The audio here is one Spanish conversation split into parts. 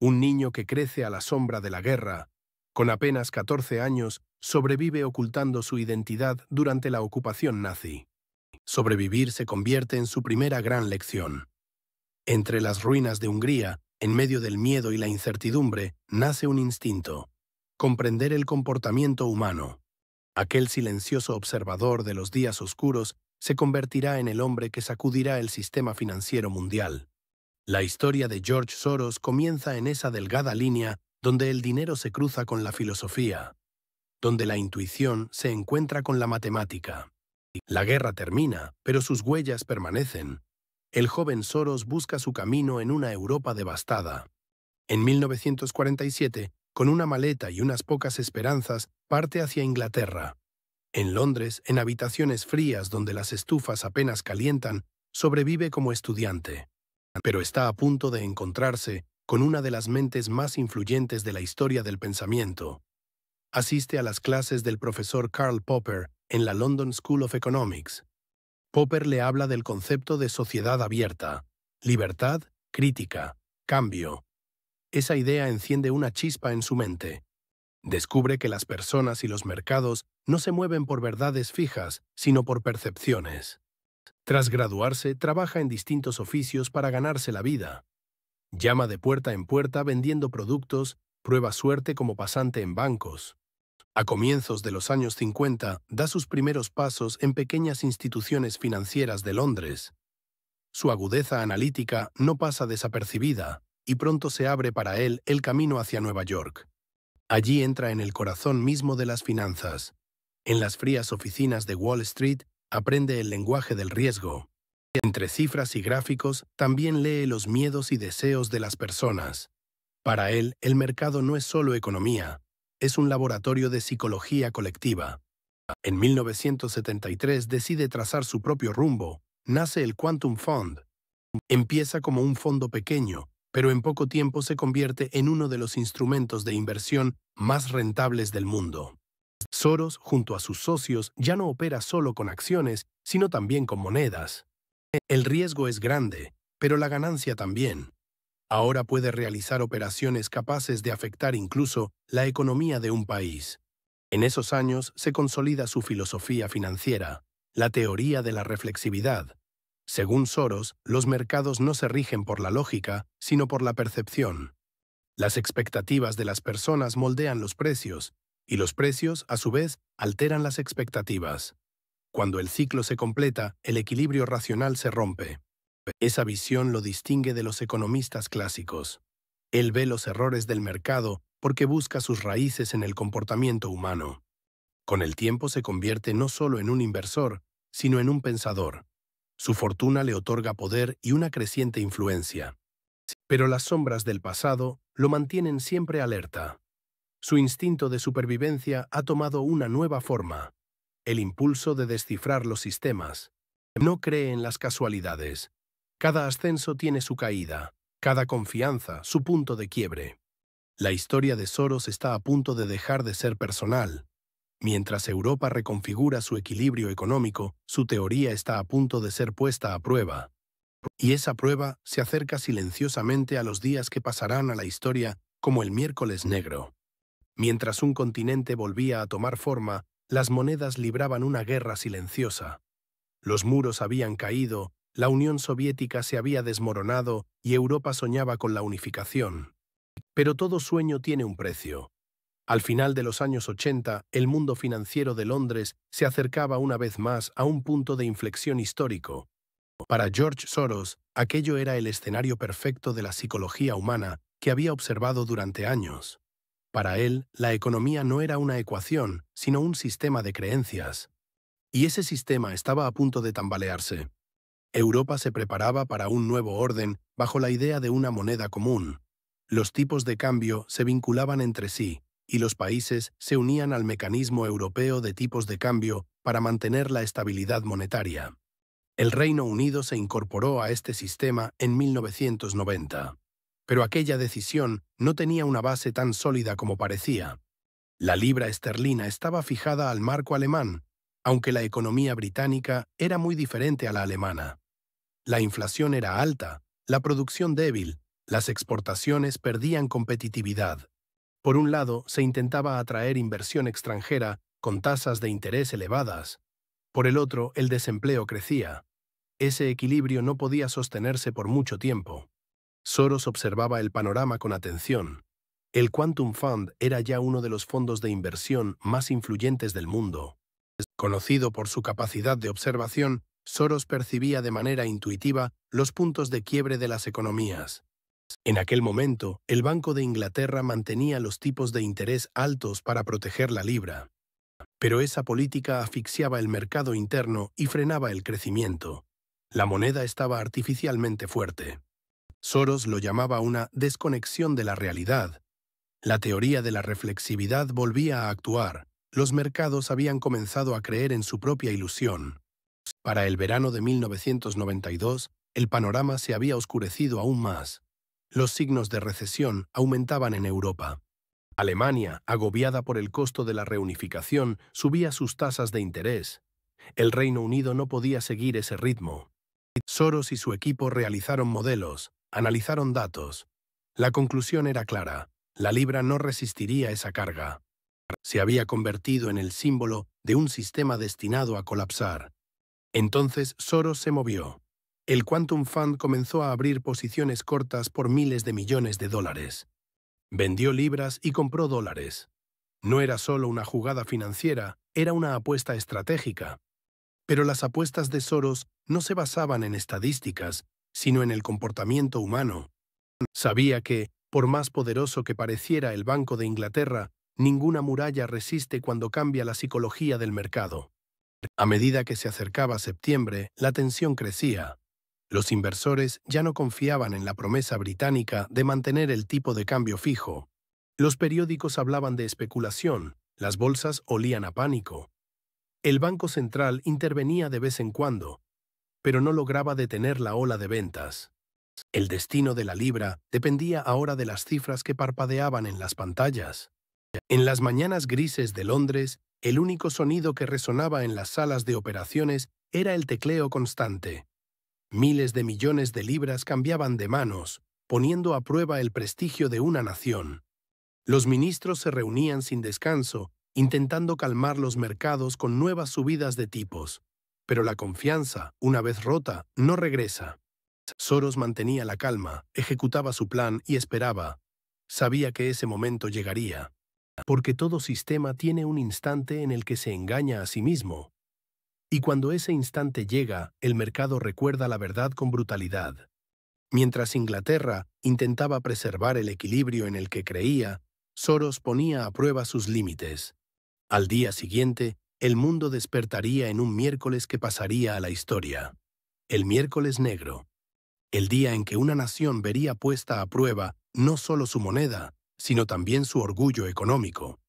Un niño que crece a la sombra de la guerra, con apenas 14 años, sobrevive ocultando su identidad durante la ocupación nazi. Sobrevivir se convierte en su primera gran lección. Entre las ruinas de Hungría, en medio del miedo y la incertidumbre, nace un instinto: comprender el comportamiento humano. Aquel silencioso observador de los días oscuros se convertirá en el hombre que sacudirá el sistema financiero mundial. La historia de George Soros comienza en esa delgada línea donde el dinero se cruza con la filosofía, donde la intuición se encuentra con la matemática. La guerra termina, pero sus huellas permanecen. El joven Soros busca su camino en una Europa devastada. En 1947, con una maleta y unas pocas esperanzas, parte hacia Inglaterra. En Londres, en habitaciones frías donde las estufas apenas calientan, sobrevive como estudiante. Pero está a punto de encontrarse con una de las mentes más influyentes de la historia del pensamiento. Asiste a las clases del profesor Karl Popper en la London School of Economics. Popper le habla del concepto de sociedad abierta, libertad, crítica, cambio. Esa idea enciende una chispa en su mente. Descubre que las personas y los mercados no se mueven por verdades fijas, sino por percepciones. Tras graduarse, trabaja en distintos oficios para ganarse la vida. Llama de puerta en puerta vendiendo productos, prueba suerte como pasante en bancos. A comienzos de los años 50, da sus primeros pasos en pequeñas instituciones financieras de Londres. Su agudeza analítica no pasa desapercibida, y pronto se abre para él el camino hacia Nueva York. Allí entra en el corazón mismo de las finanzas. En las frías oficinas de Wall Street, aprende el lenguaje del riesgo. Entre cifras y gráficos, también lee los miedos y deseos de las personas. Para él, el mercado no es solo economía, es un laboratorio de psicología colectiva. En 1973 decide trazar su propio rumbo. Nace el Quantum Fund. Empieza como un fondo pequeño, pero en poco tiempo se convierte en uno de los instrumentos de inversión más rentables del mundo. Soros, junto a sus socios, ya no opera solo con acciones, sino también con monedas. El riesgo es grande, pero la ganancia también. Ahora puede realizar operaciones capaces de afectar incluso la economía de un país. En esos años se consolida su filosofía financiera, la teoría de la reflexividad. Según Soros, los mercados no se rigen por la lógica, sino por la percepción. Las expectativas de las personas moldean los precios, y los precios, a su vez, alteran las expectativas. Cuando el ciclo se completa, el equilibrio racional se rompe. Esa visión lo distingue de los economistas clásicos. Él ve los errores del mercado porque busca sus raíces en el comportamiento humano. Con el tiempo se convierte no solo en un inversor, sino en un pensador. Su fortuna le otorga poder y una creciente influencia. Pero las sombras del pasado lo mantienen siempre alerta. Su instinto de supervivencia ha tomado una nueva forma: el impulso de descifrar los sistemas. No cree en las casualidades. Cada ascenso tiene su caída, cada confianza su punto de quiebre. La historia de Soros está a punto de dejar de ser personal. Mientras Europa reconfigura su equilibrio económico, su teoría está a punto de ser puesta a prueba. Y esa prueba se acerca silenciosamente a los días que pasarán a la historia como el miércoles negro. Mientras un continente volvía a tomar forma, las monedas libraban una guerra silenciosa. Los muros habían caído, la Unión Soviética se había desmoronado y Europa soñaba con la unificación. Pero todo sueño tiene un precio. Al final de los años 80, el mundo financiero de Londres se acercaba una vez más a un punto de inflexión histórico. Para George Soros, aquello era el escenario perfecto de la psicología humana que había observado durante años. Para él, la economía no era una ecuación, sino un sistema de creencias. Y ese sistema estaba a punto de tambalearse. Europa se preparaba para un nuevo orden bajo la idea de una moneda común. Los tipos de cambio se vinculaban entre sí, y los países se unían al mecanismo europeo de tipos de cambio para mantener la estabilidad monetaria. El Reino Unido se incorporó a este sistema en 1990. Pero aquella decisión no tenía una base tan sólida como parecía. La libra esterlina estaba fijada al marco alemán, aunque la economía británica era muy diferente a la alemana. La inflación era alta, la producción débil, Las exportaciones perdían competitividad. Por un lado, se intentaba atraer inversión extranjera con tasas de interés elevadas. Por el otro, el desempleo crecía. Ese equilibrio no podía sostenerse por mucho tiempo. Soros observaba el panorama con atención. El Quantum Fund era ya uno de los fondos de inversión más influyentes del mundo. Conocido por su capacidad de observación, Soros percibía de manera intuitiva los puntos de quiebre de las economías. En aquel momento, el Banco de Inglaterra mantenía los tipos de interés altos para proteger la libra. Pero esa política asfixiaba el mercado interno y frenaba el crecimiento. La moneda estaba artificialmente fuerte. Soros lo llamaba una desconexión de la realidad. La teoría de la reflexividad volvía a actuar. Los mercados habían comenzado a creer en su propia ilusión. Para el verano de 1992, el panorama se había oscurecido aún más. Los signos de recesión aumentaban en Europa. Alemania, agobiada por el costo de la reunificación, subía sus tasas de interés. El Reino Unido no podía seguir ese ritmo. Soros y su equipo realizaron modelos, analizaron datos. La conclusión era clara: la libra no resistiría esa carga. Se había convertido en el símbolo de un sistema destinado a colapsar. Entonces Soros se movió. El Quantum Fund comenzó a abrir posiciones cortas por miles de millones de dólares. Vendió libras y compró dólares. No era solo una jugada financiera, era una apuesta estratégica. Pero las apuestas de Soros no se basaban en estadísticas, sino en el comportamiento humano. Sabía que, por más poderoso que pareciera el Banco de Inglaterra, ninguna muralla resiste cuando cambia la psicología del mercado. A medida que se acercaba septiembre, la tensión crecía. Los inversores ya no confiaban en la promesa británica de mantener el tipo de cambio fijo. Los periódicos hablaban de especulación, las bolsas olían a pánico. El Banco Central intervenía de vez en cuando, pero no lograba detener la ola de ventas. El destino de la libra dependía ahora de las cifras que parpadeaban en las pantallas. En las mañanas grises de Londres, el único sonido que resonaba en las salas de operaciones era el tecleo constante. Miles de millones de libras cambiaban de manos, poniendo a prueba el prestigio de una nación. Los ministros se reunían sin descanso, intentando calmar los mercados con nuevas subidas de tipos. Pero la confianza, una vez rota, no regresa. Soros mantenía la calma, ejecutaba su plan y esperaba. Sabía que ese momento llegaría. Porque todo sistema tiene un instante en el que se engaña a sí mismo. Y cuando ese instante llega, el mercado recuerda la verdad con brutalidad. Mientras Inglaterra intentaba preservar el equilibrio en el que creía, Soros ponía a prueba sus límites. Al día siguiente, el mundo despertaría en un miércoles que pasaría a la historia. El miércoles negro. El día en que una nación vería puesta a prueba no solo su moneda, sino también su orgullo económico.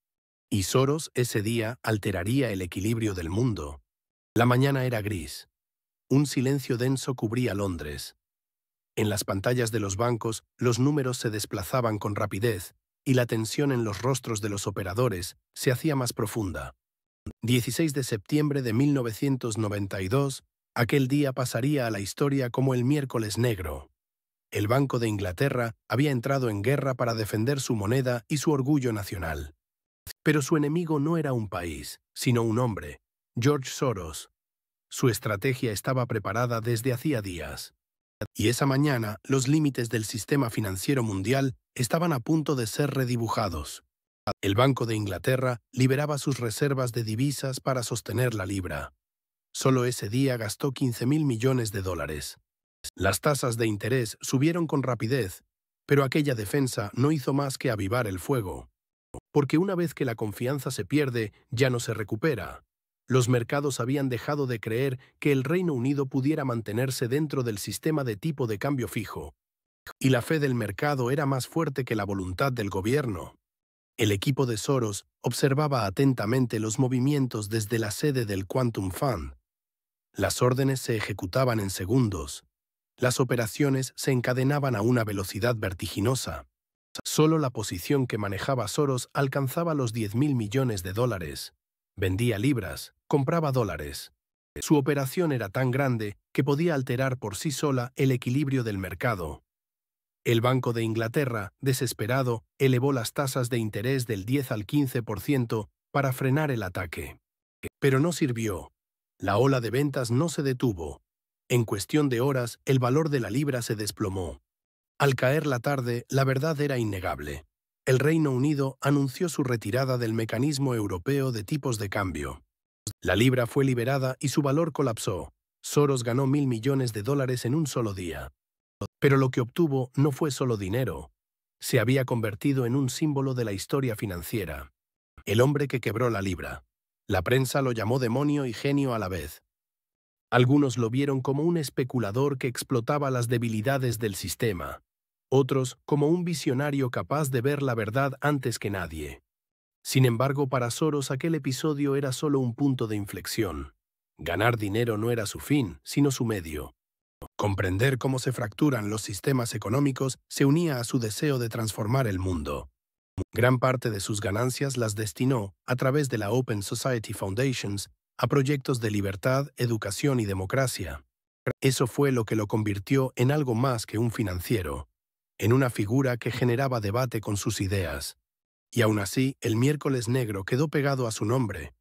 Y Soros ese día alteraría el equilibrio del mundo. La mañana era gris. Un silencio denso cubría Londres. En las pantallas de los bancos, los números se desplazaban con rapidez, y la tensión en los rostros de los operadores se hacía más profunda. 16 de septiembre de 1992, aquel día pasaría a la historia como el miércoles negro. El Banco de Inglaterra había entrado en guerra para defender su moneda y su orgullo nacional. Pero su enemigo no era un país, sino un hombre, George Soros. Su estrategia estaba preparada desde hacía días. Y esa mañana, los límites del sistema financiero mundial estaban a punto de ser redibujados. El Banco de Inglaterra liberaba sus reservas de divisas para sostener la libra. Solo ese día gastó 15.000 millones de dólares. Las tasas de interés subieron con rapidez, pero aquella defensa no hizo más que avivar el fuego. Porque una vez que la confianza se pierde, ya no se recupera. Los mercados habían dejado de creer que el Reino Unido pudiera mantenerse dentro del sistema de tipo de cambio fijo. Y la fe del mercado era más fuerte que la voluntad del gobierno. El equipo de Soros observaba atentamente los movimientos desde la sede del Quantum Fund. Las órdenes se ejecutaban en segundos. Las operaciones se encadenaban a una velocidad vertiginosa. Solo la posición que manejaba Soros alcanzaba los 10.000 millones de dólares. Vendía libras, compraba dólares. Su operación era tan grande que podía alterar por sí sola el equilibrio del mercado. El Banco de Inglaterra, desesperado, elevó las tasas de interés del 10 al 15% para frenar el ataque. Pero no sirvió. La ola de ventas no se detuvo. En cuestión de horas, el valor de la libra se desplomó. Al caer la tarde, la verdad era innegable. El Reino Unido anunció su retirada del mecanismo europeo de tipos de cambio. La libra fue liberada y su valor colapsó. Soros ganó $1.000 millones en un solo día. Pero lo que obtuvo no fue solo dinero. Se había convertido en un símbolo de la historia financiera. El hombre que quebró la libra. La prensa lo llamó demonio y genio a la vez. Algunos lo vieron como un especulador que explotaba las debilidades del sistema. Otros como un visionario capaz de ver la verdad antes que nadie. Sin embargo, para Soros aquel episodio era solo un punto de inflexión. Ganar dinero no era su fin, sino su medio. Comprender cómo se fracturan los sistemas económicos se unía a su deseo de transformar el mundo. Gran parte de sus ganancias las destinó, a través de la Open Society Foundations, a proyectos de libertad, educación y democracia. Eso fue lo que lo convirtió en algo más que un financiero, en una figura que generaba debate con sus ideas. Y aún así, el miércoles negro quedó pegado a su nombre.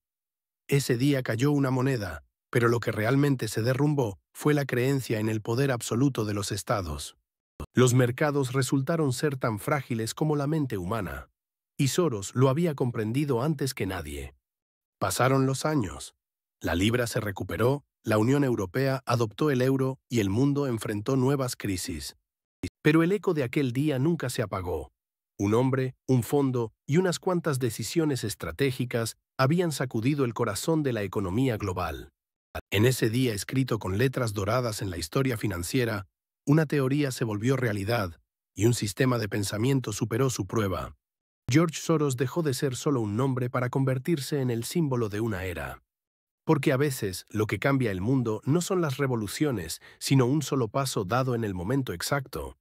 Ese día cayó una moneda, pero lo que realmente se derrumbó fue la creencia en el poder absoluto de los estados. Los mercados resultaron ser tan frágiles como la mente humana, y Soros lo había comprendido antes que nadie. Pasaron los años. La libra se recuperó, la Unión Europea adoptó el euro y el mundo enfrentó nuevas crisis. Pero el eco de aquel día nunca se apagó. Un hombre, un fondo y unas cuantas decisiones estratégicas habían sacudido el corazón de la economía global. En ese día escrito con letras doradas en la historia financiera, una teoría se volvió realidad y un sistema de pensamiento superó su prueba. George Soros dejó de ser solo un nombre para convertirse en el símbolo de una era. Porque a veces lo que cambia el mundo no son las revoluciones, sino un solo paso dado en el momento exacto.